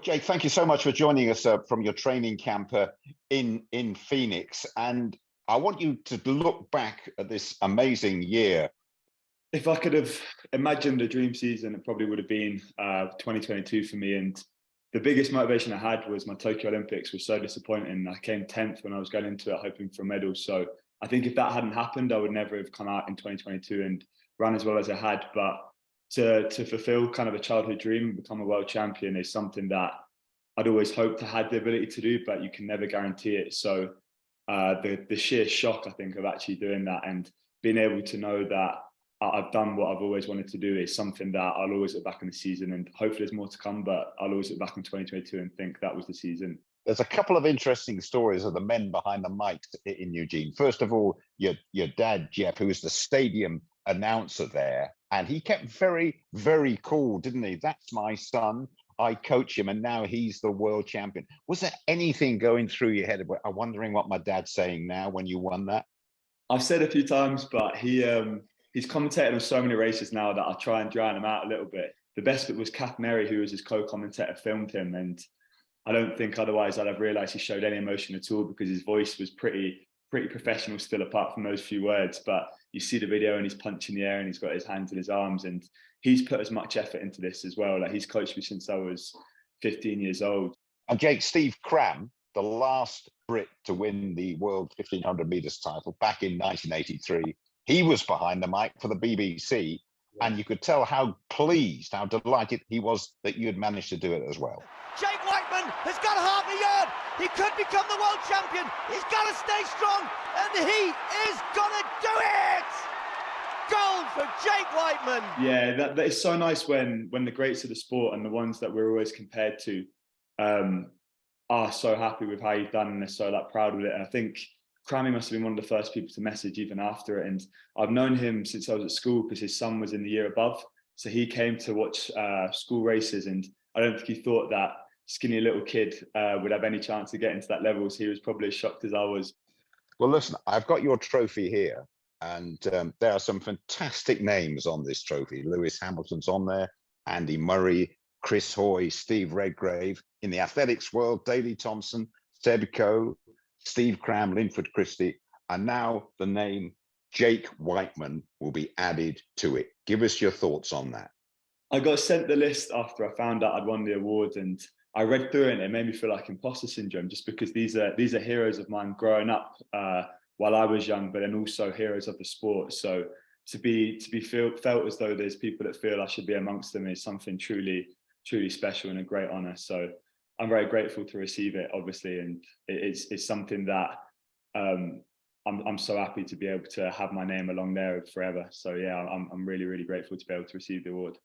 Jake, thank you so much for joining us from your training camp in Phoenix. And I want you to look back at this amazing year. If I could have imagined a dream season, it probably would have been 2022 for me. And the biggest motivation I had was my Tokyo Olympics was so disappointing. I came 10th when I was going into it, hoping for a medal. So I think if that hadn't happened, I would never have come out in 2022 and run as well as I had. But to fulfill kind of a childhood dream and become a world champion is something that I'd always hoped I had the ability to do, but you can never guarantee it. So the sheer shock, I think, of actually doing that and being able to know that I've done what I've always wanted to do is something that I'll always look back in the season, and hopefully there's more to come, but I'll always look back in 2022 and think that was the season. There's a couple of interesting stories of the men behind the mics in Eugene. First of all, your dad, Jeff, who was the stadium announcer there, and he kept very, very cool, didn't he? That's my son. I coach him, and now he's the world champion. Was there anything going through your head about, I'm wondering what my dad's saying now when you won that? I've said a few times, but he's commentated on so many races now that I try and drown him out a little bit. The best bit was Kath Mary, who was his co-commentator, filmed him, and I don't think otherwise I'd have realised he showed any emotion at all because his voice was pretty professional still, apart from those few words. But you see the video and he's punching the air and he's got his hands in his arms, and he's put as much effort into this as well. Like, he's coached me since I was 15 years old. And Jake, Steve Cram, the last Brit to win the World 1500 metres title back in 1983, he was behind the mic for the BBC, and you could tell how pleased, how delighted he was that you had managed to do it as well. Jake Wightman has got half a yard. He could become the world champion. He's got to stay strong, and he is going to do it! Gold for Jake Wightman. Yeah, that is so nice when the greats of the sport and the ones that we're always compared to are so happy with how you've done and they're so proud with it. And I think Crammy must have been one of the first people to message even after it. And I've known him since I was at school because his son was in the year above. So he came to watch school races, and I don't think he thought that skinny little kid would have any chance of getting to that level. So he was probably as shocked as I was. Well, listen, I've got your trophy here, and there are some fantastic names on this trophy. Lewis Hamilton's on there, Andy Murray, Chris Hoy, Steve Redgrave. In the athletics world, Daley Thompson, Seb Coe, Steve Cram, Linford Christie, and now the name Jake Wightman will be added to it. Give us your thoughts on that. I got sent the list after I found out I'd won the award, and I read through it and it made me feel like imposter syndrome, just because these are heroes of mine growing up while I was young, but then also heroes of the sport. So to be felt as though there's people that feel I should be amongst them is something truly special and a great honor. So I'm very grateful to receive it, obviously, and it's something that I'm so happy to be able to have my name along there forever. So yeah, I'm really grateful to be able to receive the award.